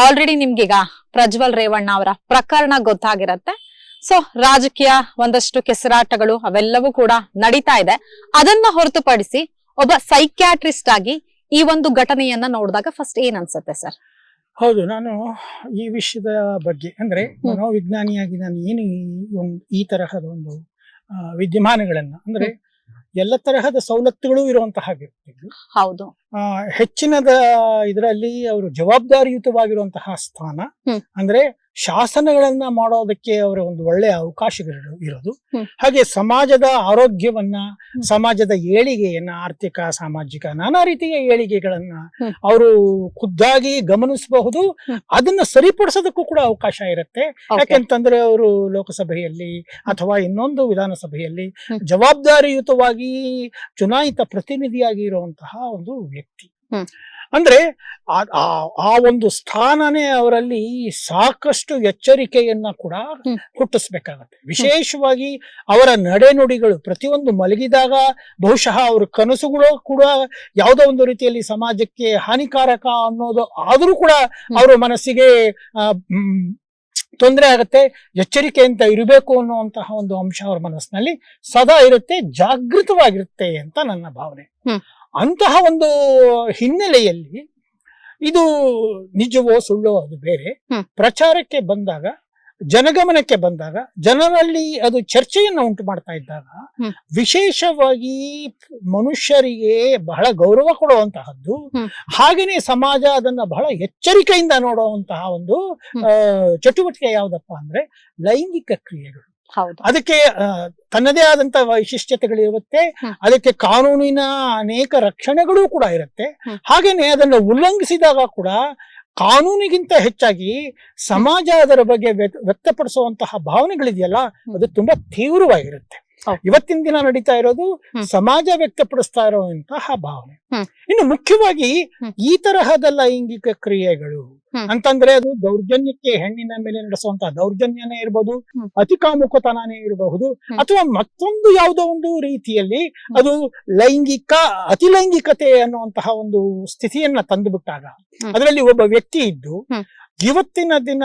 Already ನಿಮ್ಗೀಗ Prajwal Revanna ಅವರ ಪ್ರಕರಣ ಗೊತ್ತಾಗಿರತ್ತೆ. So ರಾಜಕೀಯ ಒಂದಷ್ಟು ಕೆಸರಾಟಗಳು ಅವೆಲ್ಲವೂ ಕೂಡ ನಡೀತಾ ಇದೆ. ಅದನ್ನ ಹೊರತುಪಡಿಸಿ ಒಬ್ಬ ಸೈಕ್ಯಾಟ್ರಿಸ್ಟ್ ಆಗಿ ಈ ಒಂದು ಘಟನೆಯನ್ನ ನೋಡಿದಾಗ ಫಸ್ಟ್ ಏನ್ ಅನ್ಸುತ್ತೆ ಸರ್? ಹೌದು, ನಾನು ಈ ವಿಷಯದ ಬಗ್ಗೆ ಅಂದ್ರೆ ಮನೋವಿಜ್ಞಾನಿಯಾಗಿ ನಾನು ಏನು ಈ ತರಹದ ಒಂದು ವಿದ್ಯಮಾನಗಳನ್ನ ಅಂದ್ರೆ ಎಲ್ಲ ತರಹದ ಸವಲತ್ತುಗಳು ಇರುವಂತಹ ವ್ಯಕ್ತಿಗಳು. ಹೌದು, ಹೆಚ್ಚಿನದ ಇದರಲ್ಲಿ ಅವರು ಜವಾಬ್ದಾರಿಯುತವಾಗಿರುವಂತಹ ಸ್ಥಾನ ಅಂದ್ರೆ ಶಾಸನಗಳನ್ನ ಮಾಡೋದಕ್ಕೆ ಅವರ ಒಂದು ಒಳ್ಳೆಯ ಅವಕಾಶಗಳು ಇರೋದು. ಹಾಗೆ ಸಮಾಜದ ಆರೋಗ್ಯವನ್ನ, ಸಮಾಜದ ಏಳಿಗೆಯನ್ನ, ಆರ್ಥಿಕ ಸಾಮಾಜಿಕ ನಾನಾ ರೀತಿಯ ಏಳಿಗೆಗಳನ್ನ ಅವರು ಖುದ್ದಾಗಿ ಗಮನಿಸಬಹುದು. ಅದನ್ನ ಸರಿಪಡಿಸೋದಕ್ಕೂ ಕೂಡ ಅವಕಾಶ ಇರುತ್ತೆ. ಯಾಕೆಂತಂದ್ರೆ ಅವರು ಲೋಕಸಭೆಯಲ್ಲಿ ಅಥವಾ ಇನ್ನೊಂದು ವಿಧಾನಸಭೆಯಲ್ಲಿ ಜವಾಬ್ದಾರಿಯುತವಾಗಿ ಚುನಾಯಿತ ಪ್ರತಿನಿಧಿಯಾಗಿ ಇರುವಂತಹ ಒಂದು ವ್ಯಕ್ತಿ. ಅಂದ್ರೆ ಆ ಒಂದು ಸ್ಥಾನನೇ ಅವರಲ್ಲಿ ಸಾಕಷ್ಟು ಎಚ್ಚರಿಕೆಯನ್ನ ಕೂಡ ಹುಟ್ಟಿಸ್ಬೇಕಾಗತ್ತೆ. ವಿಶೇಷವಾಗಿ ಅವರ ನಡೆನುಡಿಗಳು ಪ್ರತಿಯೊಂದು ಮಲಗಿದಾಗ ಬಹುಶಃ ಅವ್ರ ಕನಸುಗಳು ಕೂಡ ಯಾವುದೋ ಒಂದು ರೀತಿಯಲ್ಲಿ ಸಮಾಜಕ್ಕೆ ಹಾನಿಕಾರಕ ಅನ್ನೋದು ಆದ್ರೂ ಕೂಡ ಅವರ ಮನಸ್ಸಿಗೆ ತೊಂದರೆ ಆಗತ್ತೆ. ಎಚ್ಚರಿಕೆಯಿಂದ ಇರಬೇಕು ಅನ್ನುವಂತಹ ಒಂದು ಅಂಶ ಅವರ ಮನಸ್ಸಿನಲ್ಲಿ ಸದಾ ಇರುತ್ತೆ, ಜಾಗೃತವಾಗಿರುತ್ತೆ ಅಂತ ನನ್ನ ಭಾವನೆ. ಅಂತಹ ಒಂದು ಹಿನ್ನೆಲೆಯಲ್ಲಿ ಇದು ನಿಜವೋ ಸುಳ್ಳೋ ಅದು ಬೇರೆ, ಪ್ರಚಾರಕ್ಕೆ ಬಂದಾಗ, ಜನಗಮನಕ್ಕೆ ಬಂದಾಗ, ಜನರಲ್ಲಿ ಅದು ಚರ್ಚೆಯನ್ನು ಉಂಟು ಮಾಡ್ತಾ ಇದ್ದಾಗ ವಿಶೇಷವಾಗಿ ಮನುಷ್ಯರಿಗೆ ಬಹಳ ಗೌರವ ಕೊಡುವಂತಹದ್ದು, ಹಾಗೇನೆ ಸಮಾಜ ಅದನ್ನ ಬಹಳ ಎಚ್ಚರಿಕೆಯಿಂದ ನೋಡುವಂತಹ ಒಂದು ಚಟುವಟಿಕೆ ಯಾವುದಪ್ಪ ಅಂದ್ರೆ ಲೈಂಗಿಕ ಕ್ರಿಯೆಗಳು. ಅದಕ್ಕೆ ತನ್ನದೇ ಆದಂತಹ ವೈಶಿಷ್ಟ್ಯತೆಗಳಿರುತ್ತೆ. ಅದಕ್ಕೆ ಕಾನೂನಿನ ಅನೇಕ ರಕ್ಷಣೆಗಳು ಕೂಡ ಇರುತ್ತೆ. ಹಾಗೇನೆ ಅದನ್ನು ಉಲ್ಲಂಘಿಸಿದಾಗ ಕೂಡ ಕಾನೂನಿಗಿಂತ ಹೆಚ್ಚಾಗಿ ಸಮಾಜ ಅದರ ಬಗ್ಗೆ ವ್ಯಕ್ತಪಡಿಸುವಂತಹ ಭಾವನೆಗಳಿದೆಯಲ್ಲ, ಅದು ತುಂಬಾ ತೀವ್ರವಾಗಿರುತ್ತೆ. ಇವತ್ತಿನ ದಿನ ನಡೀತಾ ಇರೋದು ಸಮಾಜ ವ್ಯಕ್ತಪಡಿಸ್ತಾ ಇರುವಂತಹ ಭಾವನೆ. ಇನ್ನು ಮುಖ್ಯವಾಗಿ ಈ ತರಹದ ಲೈಂಗಿಕ ಕ್ರಿಯೆಗಳು ಅಂತಂದ್ರೆ ಅದು ದೌರ್ಜನ್ಯಕ್ಕೆ, ಹೆಣ್ಣಿನ ಮೇಲೆ ನಡೆಸುವಂತಹ ದೌರ್ಜನ್ಯನೇ ಇರಬಹುದು, ಅತಿಕಾಮುಕತನೇ ಇರಬಹುದು, ಅಥವಾ ಮತ್ತೊಂದು ಯಾವುದೋ ಒಂದು ರೀತಿಯಲ್ಲಿ ಅದು ಅತಿಲೈಂಗಿಕತೆ ಅನ್ನುವಂತಹ ಒಂದು ಸ್ಥಿತಿಯನ್ನ ತಂದುಬಿಟ್ಟಾಗ ಅದರಲ್ಲಿ ಒಬ್ಬ ವ್ಯಕ್ತಿ ಇದ್ದು ಇವತ್ತಿನ ದಿನ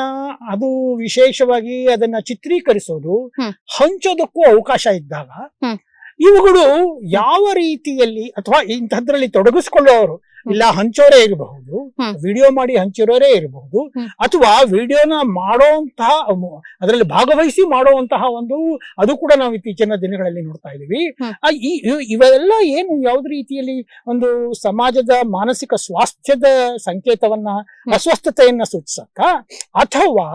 ಅದು ವಿಶೇಷವಾಗಿ ಅದನ್ನ ಚಿತ್ರೀಕರಿಸೋದು, ಹಂಚೋದಕ್ಕೂ ಅವಕಾಶ ಇದ್ದಾಗ ಇವುಗಳು ಯಾವ ರೀತಿಯಲ್ಲಿ ಅಥವಾ ಇಂಥದ್ರಲ್ಲಿ ತೊಡಗಿಸ್ಕೊಳ್ಳೋರು, ಇಲ್ಲ ಹಂಚೋರೇ ಇರಬಹುದು, ವಿಡಿಯೋ ಮಾಡಿ ಹಂಚಿರೋರೇ ಇರಬಹುದು, ಅಥವಾ ವಿಡಿಯೋನ ಮಾಡೋಂತಹ ಅದರಲ್ಲಿ ಭಾಗವಹಿಸಿ ಮಾಡುವಂತಹ ಒಂದು ಅದು ಕೂಡ ನಾವು ಇತ್ತೀಚಿನ ದಿನಗಳಲ್ಲಿ ನೋಡ್ತಾ ಇದೀವಿ. ಇವೆಲ್ಲ ಏನು ಯಾವ್ದು ರೀತಿಯಲ್ಲಿ ಒಂದು ಸಮಾಜದ ಮಾನಸಿಕ ಸ್ವಾಸ್ಥ್ಯದ ಸಂಕೇತವನ್ನ, ಅಸ್ವಸ್ಥತೆಯನ್ನ ಸೂಚಿಸತ್ತ ಅಥವಾ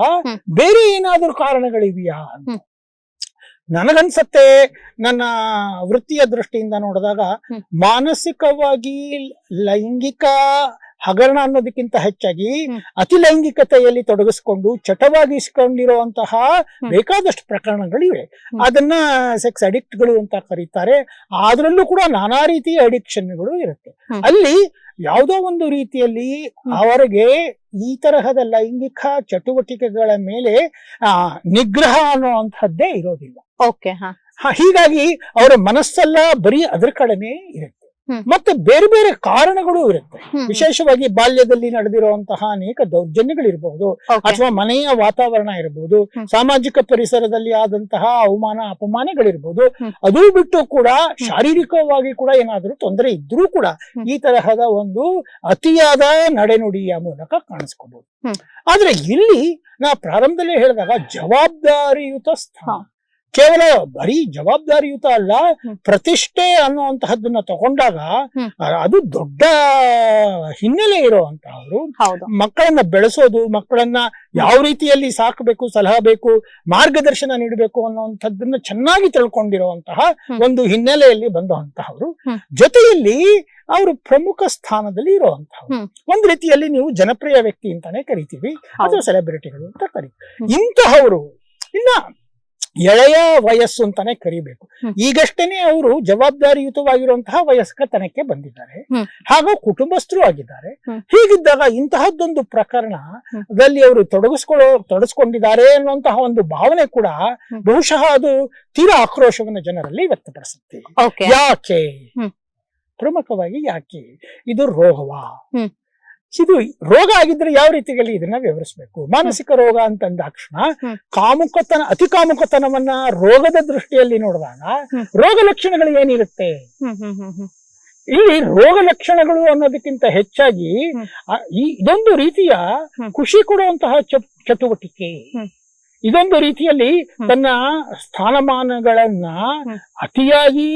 ಬೇರೆ ಏನಾದರೂ ಕಾರಣಗಳಿವೆಯಾ ಅಂತ ನನಗನ್ಸತ್ತೆ. ನನ್ನ ವೃತ್ತಿಯ ದೃಷ್ಟಿಯಿಂದ ನೋಡಿದಾಗ ಮಾನಸಿಕವಾಗಿ ಲೈಂಗಿಕ ಹಗರಣ ಅನ್ನೋದಕ್ಕಿಂತ ಹೆಚ್ಚಾಗಿ ಅತಿ ಲೈಂಗಿಕತೆಯಲ್ಲಿ ತೊಡಗಿಸ್ಕೊಂಡು ಚಟವಾಗಿಸ್ಕೊಂಡಿರುವಂತಹ ಬೇಕಾದಷ್ಟು ಪ್ರಕರಣಗಳಿವೆ. ಅದನ್ನ ಸೆಕ್ಸ್ ಅಡಿಕ್ಟ್ಗಳು ಅಂತ ಕರೀತಾರೆ. ಅದರಲ್ಲೂ ಕೂಡ ನಾನಾ ರೀತಿಯ ಅಡಿಕ್ಷನ್ಗಳು ಇರುತ್ತೆ. ಅಲ್ಲಿ ಯಾವುದೋ ಒಂದು ರೀತಿಯಲ್ಲಿ ಅವರಿಗೆ ಈ ತರಹದ ಲೈಂಗಿಕ ಚಟುವಟಿಕೆಗಳ ಮೇಲೆ ನಿಗ್ರಹ ಅನ್ನುವಂಥದ್ದೇ ಇರೋದಿಲ್ಲ. ಹೀಗಾಗಿ ಅವರ ಮನಸ್ಸೆಲ್ಲ ಬರೀ ಅದರ ಕಡೆನೇ ಇರುತ್ತೆ. ಮತ್ತೆ ಬೇರೆ ಬೇರೆ ಕಾರಣಗಳು ಇರುತ್ತೆ. ವಿಶೇಷವಾಗಿ ಬಾಲ್ಯದಲ್ಲಿ ನಡೆದಿರುವಂತಹ ಅನೇಕ ದೌರ್ಜನ್ಯಗಳಿರಬಹುದು, ಅಥವಾ ಮನೆಯ ವಾತಾವರಣ ಇರಬಹುದು, ಸಾಮಾಜಿಕ ಪರಿಸರದಲ್ಲಿ ಆದಂತಹ ಅವಮಾನ ಅಪಮಾನಗಳಿರ್ಬಹುದು. ಅದು ಬಿಟ್ಟು ಕೂಡ ಶಾರೀರಿಕವಾಗಿ ಕೂಡ ಏನಾದ್ರೂ ತೊಂದರೆ ಇದ್ರೂ ಕೂಡ ಈ ತರಹದ ಒಂದು ಅತಿಯಾದ ನಡೆನುಡಿಯ ಮೂಲಕ ಕಾಣಿಸ್ಕೋಬಹುದು. ಆದ್ರೆ ಇಲ್ಲಿ ನಾ ಪ್ರಾರಂಭದಲ್ಲೇ ಹೇಳಿದಾಗ ಜವಾಬ್ದಾರಿಯುತ ಸ್ಥಾನ, ಕೇವಲ ಬರೀ ಜವಾಬ್ದಾರಿಯುತ ಅಲ್ಲ, ಪ್ರತಿಷ್ಠೆ ಅನ್ನುವಂತಹದ್ದನ್ನ ತಗೊಂಡಾಗ ಅದು ದೊಡ್ಡ ಹಿನ್ನೆಲೆ ಇರುವಂತಹವ್ರು. ಮಕ್ಕಳನ್ನ ಬೆಳೆಸೋದು, ಮಕ್ಕಳನ್ನ ಯಾವ ರೀತಿಯಲ್ಲಿ ಸಾಕಬೇಕು, ಸಲಹಬೇಕು, ಮಾರ್ಗದರ್ಶನ ನೀಡಬೇಕು ಅನ್ನುವಂಥದ್ದನ್ನ ಚೆನ್ನಾಗಿ ತಿಳ್ಕೊಂಡಿರುವಂತಹ ಒಂದು ಹಿನ್ನೆಲೆಯಲ್ಲಿ ಬಂದಂತಹವ್ರು. ಜೊತೆಯಲ್ಲಿ ಅವರು ಪ್ರಮುಖ ಸ್ಥಾನದಲ್ಲಿ ಇರುವಂತಹವ್ರು. ಒಂದ್ ರೀತಿಯಲ್ಲಿ ನೀವು ಜನಪ್ರಿಯ ವ್ಯಕ್ತಿ ಅಂತಾನೆ ಕರಿತೀವಿ, ಅಥವಾ ಸೆಲೆಬ್ರಿಟಿಗಳು ಅಂತ ಕರಿತೀವಿ. ಇಂತಹವರು ಇನ್ನ ಎಳೆಯ ವಯಸ್ಸು ಅಂತಾನೆ ಕರಿಬೇಕು. ಈಗಷ್ಟೇನೆ ಅವರು ಜವಾಬ್ದಾರಿಯುತವಾಗಿರುವಂತಹ ವಯಸ್ಕತನಕ್ಕೆ ಬಂದಿದ್ದಾರೆ, ಹಾಗೂ ಕುಟುಂಬಸ್ಥರು ಆಗಿದ್ದಾರೆ. ಹೀಗಿದ್ದಾಗ ಇಂತಹದ್ದೊಂದು ಪ್ರಕರಣದಲ್ಲಿ ಅವರು ತೊಡಗಿಸ್ಕೊಂಡಿದ್ದಾರೆ ಅನ್ನುವಂತಹ ಒಂದು ಭಾವನೆ ಕೂಡ ಬಹುಶಃ ಅದು ತೀರಾ ಆಕ್ರೋಶವನ್ನು ಜನರಲ್ಲಿ ವ್ಯಕ್ತಪಡಿಸುತ್ತೆ. ಯಾಕೆ, ಪ್ರಮುಖವಾಗಿ ಯಾಕೆ ಇದು ರೋಗವಾ? ಇದು ರೋಗ ಆಗಿದ್ರೆ ಯಾವ ರೀತಿಯಲ್ಲಿ ಇದನ್ನ ವಿವರಿಸಬೇಕು. ಮಾನಸಿಕ ರೋಗ ಅಂತಂದಾಕ್ಷಣ ಅತಿ ಕಾಮುಕತನವನ್ನ ರೋಗದ ದೃಷ್ಟಿಯಲ್ಲಿ ನೋಡಿದಾಗ ರೋಗ ಲಕ್ಷಣಗಳು ಏನಿರುತ್ತೆ. ಇಲ್ಲಿ ರೋಗ ಲಕ್ಷಣಗಳು ಅನ್ನೋದಕ್ಕಿಂತ ಹೆಚ್ಚಾಗಿ ಇದೊಂದು ರೀತಿಯ ಖುಷಿ ಕೊಡುವಂತಹ ಚಟುವಟಿಕೆ. ಇದೊಂದು ರೀತಿಯಲ್ಲಿ ತನ್ನ ಸ್ಥಾನಮಾನಗಳನ್ನ ಅತಿಯಾಗಿ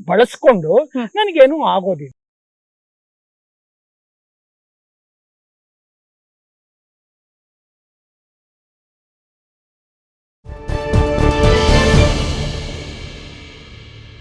ಬಳಸ್ಕೊಂಡು ನನಗೇನು ಆಗೋದಿಲ್ಲ.